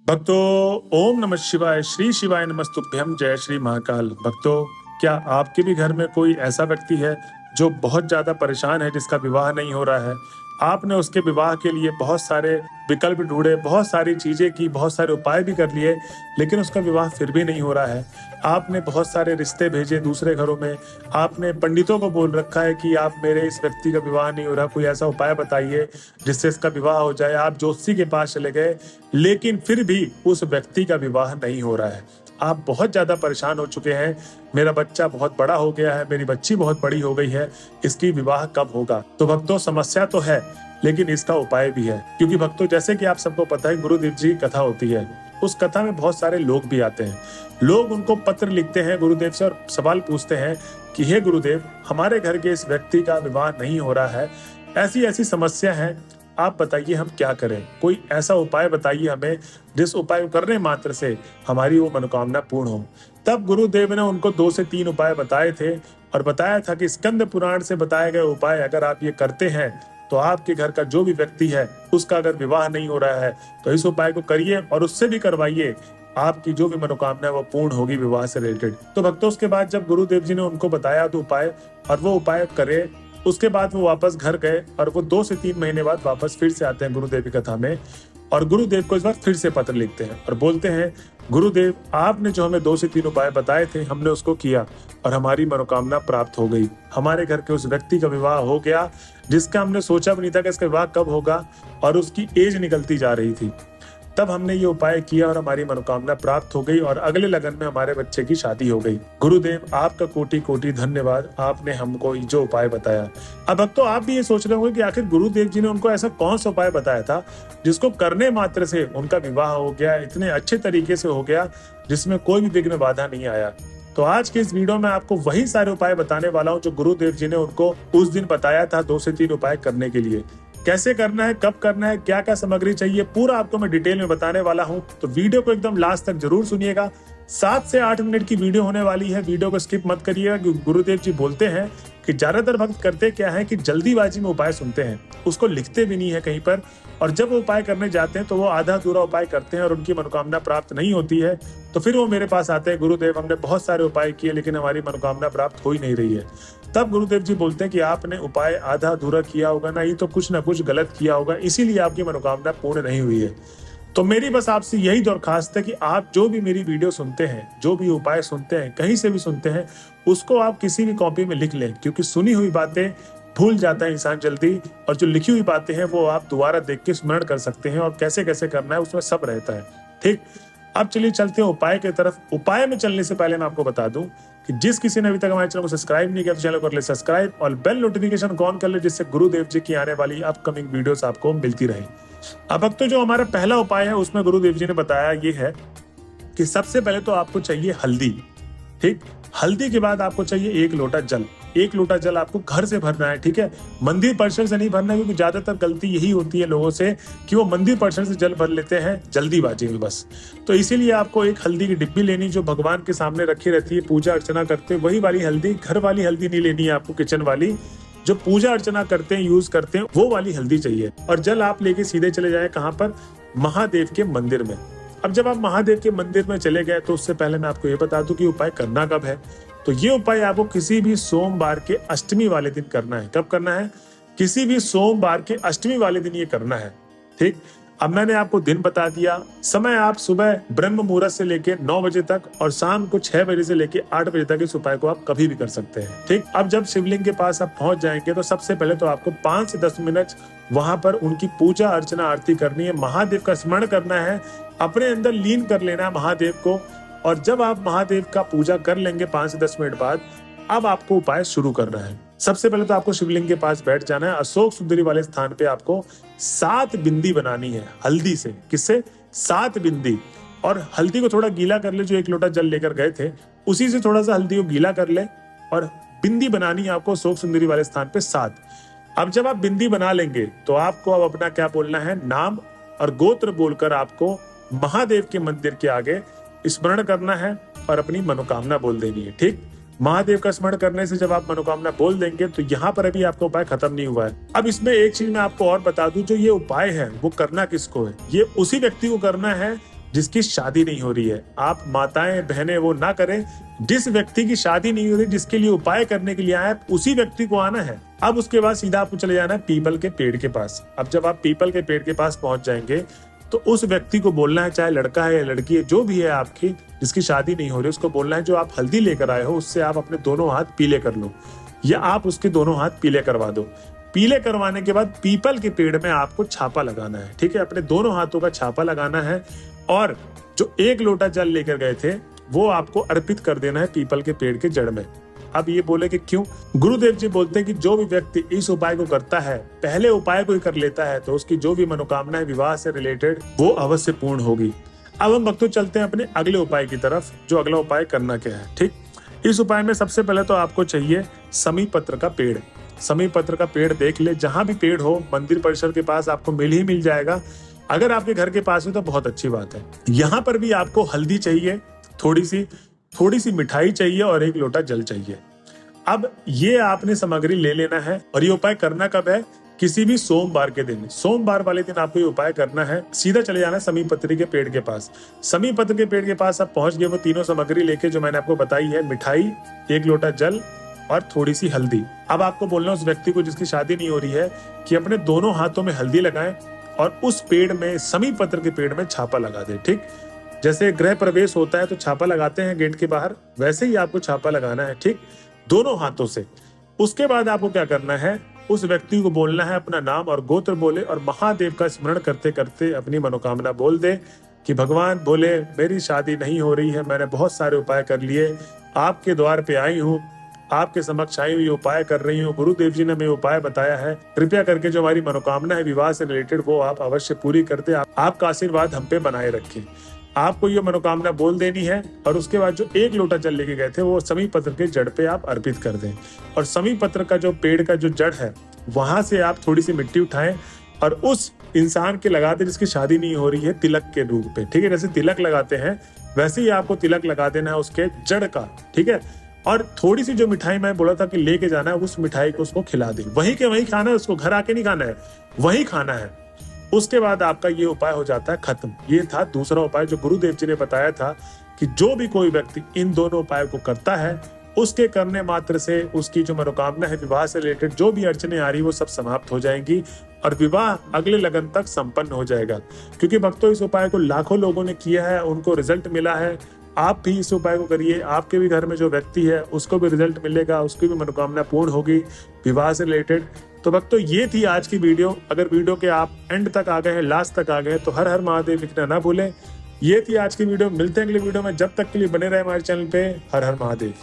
भक्तों, ओम नमः शिवाय, श्री शिवाय नमस्तुभ्यम, जय श्री महाकाल। भक्तों, क्या आपके भी घर में कोई ऐसा व्यक्ति है जो बहुत ज्यादा परेशान है, जिसका विवाह नहीं हो रहा है? आपने उसके विवाह के लिए बहुत सारे विकल्प ढूंढे, बहुत सारी चीजें की, बहुत सारे उपाय भी कर लिए, लेकिन उसका विवाह फिर भी नहीं हो रहा है। आपने बहुत सारे रिश्ते भेजे दूसरे घरों में, आपने पंडितों को बोल रखा है कि आप मेरे इस व्यक्ति का विवाह नहीं हो रहा, कोई ऐसा उपाय बताइए जिससे इसका विवाह हो जाए। आप ज्योतिषी के पास चले गए, लेकिन फिर भी उस व्यक्ति का विवाह नहीं हो रहा है। आप बहुत ज्यादा परेशान हो चुके हैं, मेरा बच्चा बहुत बड़ा हो गया है, मेरी बच्ची बहुत बड़ी हो गई है, इसकी विवाह कब होगा? तो भक्तों, समस्या तो है, लेकिन इसका उपाय भी है। क्योंकि भक्तों, जैसे कि आप सबको पता है, गुरुदेव जी की कथा होती है, उस कथा में बहुत सारे लोग भी आते हैं। लोग उनको पत्र लिखते हैं गुरुदेव से और सवाल पूछते हैं कि हे गुरुदेव, हमारे घर के इस व्यक्ति का विवाह नहीं हो रहा है, ऐसी ऐसी समस्या है, आप बताइए हम क्या करें? कोई ऐसा उपाय बताइए हमें जिस उपाय को करने मात्र से हमारी वो मनोकामना पूर्ण हो। तब गुरुदेव ने उनको 2 से 3 उपाय बताए थे और बताया था कि स्कंद पुराण से बताए गए उपाय अगर आप ये करते हैं तो आपके घर का जो भी व्यक्ति है उसका अगर विवाह नहीं हो रहा है तो इस उपाय को करिए और उससे भी करवाइए, आपकी जो भी मनोकामना है वो पूर्ण होगी विवाह से रिलेटेड। तो भक्तों, उसके बाद जब गुरुदेव जी ने उनको बताया तो उपाय, और वो उपाय करे, उसके बाद वो वापस घर गए और वो 2 से 3 महीने बाद वापस फिर से आते हैं गुरुदेव की कथा में, और गुरुदेव को इस बार फिर से पत्र लिखते हैं और बोलते हैं, गुरुदेव, आपने जो हमें 2 से 3 उपाय बताए थे, हमने उसको किया और हमारी मनोकामना प्राप्त हो गई। हमारे घर के उस व्यक्ति का विवाह हो गया जिसका हमने सोचा भी नहीं था कि इसका विवाह कब होगा, और उसकी एज निकलती जा रही थी। तब हमने ये उपाय किया और हमारी मनोकामना प्राप्त हो गई और अगले लगन में हमारे बच्चे की शादी हो गई। गुरुदेव, आपका कोटि कोटि धन्यवाद, आपने हमको जो उपाय बताया। अब भक्तों, आप भी ये सोच रहे होंगे कि आखिर गुरुदेव जी ने उनको ऐसा कौन सा उपाय बताया था जिसको करने मात्र से उनका विवाह हो गया, इतने अच्छे तरीके से हो गया, जिसमें कोई भी विघ्न बाधा नहीं आया। तो आज के इस वीडियो में आपको वही सारे उपाय बताने वाला हूँ जो गुरुदेव जी ने उनको उस दिन बताया था 2 से 3 उपाय करने के लिए। कैसे करना है, कब करना है, क्या क्या सामग्री चाहिए, पूरा आपको मैं डिटेल में बताने वाला हूं। तो वीडियो को एकदम लास्ट तक जरूर सुनिएगा। 7 से 8 मिनट की वीडियो होने वाली है, वीडियो को स्किप मत करिएगा। गुरुदेव जी बोलते हैं कि ज्यादातर भक्त करते क्या है कि जल्दीबाजी में उपाय सुनते हैं, उसको लिखते भी नहीं है कहीं पर, और जब वो उपाय करने जाते हैं तो वो आधा अधूरा उपाय करते हैं और उनकी मनोकामना प्राप्त नहीं होती है। तो फिर वो मेरे पास आते हैं, गुरुदेव, हमने बहुत सारे उपाय किए लेकिन हमारी मनोकामना प्राप्त हो ही नहीं रही है। तब गुरुदेव जी बोलते हैं कि आपने उपाय आधा अधूरा किया होगा, नहीं तो कुछ ना कुछ गलत किया होगा, इसीलिए आपकी मनोकामना पूर्ण नहीं हुई है। तो मेरी बस आपसे यही दरखास्त है कि आप जो भी मेरी वीडियो सुनते हैं, जो भी उपाय सुनते हैं, कहीं से भी सुनते हैं, उसको आप किसी भी कॉपी में लिख लें, क्योंकि सुनी हुई बातें भूल जाता है इंसान जल्दी, और जो लिखी हुई बातें हैं वो आप दोबारा देख के स्मरण कर सकते हैं, और कैसे कैसे करना है उसमें सब रहता है। ठीक, अब चलिए चलते हैं उपाय की तरफ। उपाय में चलने से पहले मैं आपको बता दूं कि जिस किसी ने अभी तक हमारे चैनल को सब्सक्राइब नहीं किया तो चैनल को कर ले सब्सक्राइब और बेल नोटिफिकेशन ऑन कर ले, जिससे गुरुदेव जी की आने वाली अपकमिंग वीडियोस आपको मिलती रहे। अब तो जो हमारा पहला उपाय है उसमें गुरुदेव जी ने बताया ये है कि सबसे पहले तो आपको चाहिए हल्दी। ठीक, हल्दी के बाद आपको चाहिए 1 लोटा जल। 1 लोटा जल आपको घर से भरना है, ठीक है, मंदिर परिसर से नहीं भरना, क्योंकि ज्यादातर गलती यही होती है लोगों से कि वो मंदिर परिसर से जल भर लेते हैं जल्दीबाजी में बस। तो इसीलिए आपको एक हल्दी की डिब्बी लेनी जो भगवान के सामने रखी रहती है, पूजा अर्चना करते हैं, वही वाली हल्दी, घर वाली हल्दी नहीं लेनी है आपको, किचन वाली जो पूजा अर्चना करते हैं, यूज करते हैं, वो वाली हल्दी चाहिए। और जल आप लेके सीधे चले जाए कहाँ पर? महादेव के मंदिर में। अब जब आप महादेव के मंदिर में चले गए तो उससे पहले मैं आपको ये बता दूं कि उपाय करना कब है। तो ये उपाय आपको किसी भी सोमवार के अष्टमी वाले दिन करना है। कब करना है? किसी भी सोमवार के अष्टमी वाले दिन ये करना है। ठीक, अब मैंने आपको दिन बता दिया, समय आप सुबह ब्रह्म मुहूर्त से लेके 9 बजे तक और शाम को 6 बजे से लेके 8 बजे तक इस उपाय को आप कभी भी कर सकते हैं। ठीक, अब जब शिवलिंग के पास आप पहुंच जाएंगे तो सबसे पहले तो आपको 5 से 10 मिनट वहां पर उनकी पूजा अर्चना आरती करनी है, महादेव का स्मरण करना है, अपने अंदर लीन कर लेना है महादेव को। और जब आप महादेव का पूजा कर लेंगे 5 से 10 मिनट बाद, अब आपको उपाय शुरू करना है। सबसे पहले तो आपको शिवलिंग के पास बैठ जाना है। अशोक सुंदरी वाले स्थान पे आपको 7 बिंदी बनानी है हल्दी से। किससे? 7 बिंदी। और हल्दी को थोड़ा गीला कर ले, जो 1 लोटा जल लेकर गए थे उसी से थोड़ा सा हल्दी को गीला कर ले, और बिंदी बनानी है आपको अशोक सुंदरी वाले स्थान पे 7। अब जब आप बिंदी बना लेंगे तो आपको अब अपना क्या बोलना है? नाम और गोत्र बोलकर आपको महादेव के मंदिर के आगे स्मरण करना है और अपनी मनोकामना बोल देनी है। ठीक, महादेव का स्मरण करने से जब आप मनोकामना बोल देंगे तो यहाँ पर अभी आपका उपाय खत्म नहीं हुआ है। अब इसमें एक चीज मैं आपको और बता दूं, जो ये उपाय है वो करना किसको है? ये उसी व्यक्ति को करना है जिसकी शादी नहीं हो रही है। आप माताएं बहनें वो ना करें। जिस व्यक्ति की शादी नहीं हो रही, जिसके लिए उपाय करने के लिए आए, उसी व्यक्ति को आना है। अब उसके बाद सीधा आपको चले जाना है पीपल के पेड़ के पास। अब जब आप पीपल के पेड़ के पास पहुंच जाएंगे तो उस व्यक्ति को बोलना है, चाहे लड़का है या लड़की है, जो भी है आपकी जिसकी शादी नहीं हो रही, उसको बोलना है जो आप हल्दी लेकर आए हो उससे आप अपने दोनों हाथ पीले कर लो, या आप उसके दोनों हाथ पीले करवा दो। पीले करवाने के बाद पीपल के पेड़ में आपको छापा लगाना है, ठीक है। अपने दोनों हाथों का छापा लगाना है और जो 1 लोटा जल लेकर गए थे वो आपको अर्पित कर देना है पीपल के पेड़ के जड़ में। अब ये बोले कि क्यों? गुरुदेव जी बोलते हैं कि जो भी व्यक्ति इस उपाय को करता है, पहले उपाय को ही कर लेता है, तो उसकी जो भी मनोकामना है विवाह से रिलेटेड वो अवश्य पूर्ण होगी। अब हम भक्तों चलते हैं अपने अगले उपाय की तरफ। जो अगला उपाय करना क्या है, ठीक। इस उपाय में सबसे पहले तो आपको चाहिए समी पत्र का पेड़। समी पत्र का पेड़ देख ले, जहां भी पेड़ हो मंदिर परिसर के पास आपको मिल जाएगा। अगर आपके घर के पास है तो बहुत अच्छी बात है। यहाँ पर भी आपको हल्दी चाहिए, थोड़ी सी मिठाई चाहिए और 1 लोटा जल चाहिए। अब ये आपने सामग्री ले लेना है और ये उपाय करना कब है? किसी भी सोमवार के दिन, सोमवार वाले दिन आपको ये उपाय करना है। सीधा चले जाना है समी पत्री के पेड़ के पास। समी पत्र के पेड़ के पास आप पहुंच गए, वो तीनों सामग्री लेके जो मैंने आपको बताई है, मिठाई, 1 लोटा जल और थोड़ी सी हल्दी। अब आपको बोलना उस व्यक्ति को जिसकी शादी नहीं हो रही है कि अपने दोनों हाथों में हल्दी लगाएं और उस पेड़ में, समी पत्र के पेड़ में छापा लगा दे, ठीक। जैसे गृह प्रवेश होता है तो छापा लगाते हैं गेट के बाहर, वैसे ही आपको छापा लगाना है, ठीक, दोनों हाथों से। उसके बाद आपको क्या करना है, उस व्यक्ति को बोलना है, अपना नाम और गोत्र बोले और महादेव का स्मरण करते करते अपनी मनोकामना बोल दे कि भगवान बोले, मेरी शादी नहीं हो रही है, मैंने बहुत सारे उपाय कर लिए, आपके द्वार पे आई हूँ, आपके समक्ष आई हुई उपाय कर रही हूँ, गुरुदेव जी ने हमें उपाय बताया है, कृपया करके जो हमारी मनोकामना है विवाह से रिलेटेड वो आप अवश्य पूरी करते, आपका आशीर्वाद हम पे बनाए रखें। आपको ये मनोकामना बोल देनी है और उसके बाद जो 1 लोटा जल लेके गए थे वो समी पत्र के जड़ पे आप अर्पित कर दें। और समी पत्र का जो पेड़ का जो जड़ है वहां से आप थोड़ी सी मिट्टी उठाएं और उस इंसान के लगा दें जिसकी शादी नहीं हो रही है, तिलक के रूप पे, ठीक है। जैसे तिलक लगाते हैं वैसे ही आपको तिलक लगा देना है उसके जड़ का, ठीक है। और थोड़ी सी जो मिठाई मैं बोला था कि लेके जाना है, उस मिठाई को उसको खिला दें, वहीं के वहीं खाना है, उसको घर आके नहीं खाना है, वहीं खाना है। उसके बाद आपका ये उपाय हो जाता है खत्म। ये था दूसरा उपाय जो गुरुदेव जी ने बताया था कि जो भी कोई व्यक्ति इन दोनों उपाय को करता है उसके करने मात्र से उसकी जो मनोकामना है विवाह से रिलेटेड जो भी अड़चने आ रही वो सब समाप्त हो जाएंगी और विवाह अगले लगन तक संपन्न हो जाएगा। क्योंकि भक्तों इस उपाय को लाखों लोगों ने किया है, उनको रिजल्ट मिला है। आप भी इस उपाय को करिए, आपके भी घर में जो व्यक्ति है उसको भी रिजल्ट मिलेगा, उसकी भी मनोकामना पूर्ण होगी विवाह से रिलेटेड। तो भक्तों ये थी आज की वीडियो। अगर वीडियो के आप एंड तक आ गए हैं, लास्ट तक आ गए हैं, तो हर हर महादेव लिखना ना भूलें। ये थी आज की वीडियो। मिलते हैं अगली वीडियो में, जब तक के लिए बने रहे हमारे चैनल पे। हर हर महादेव।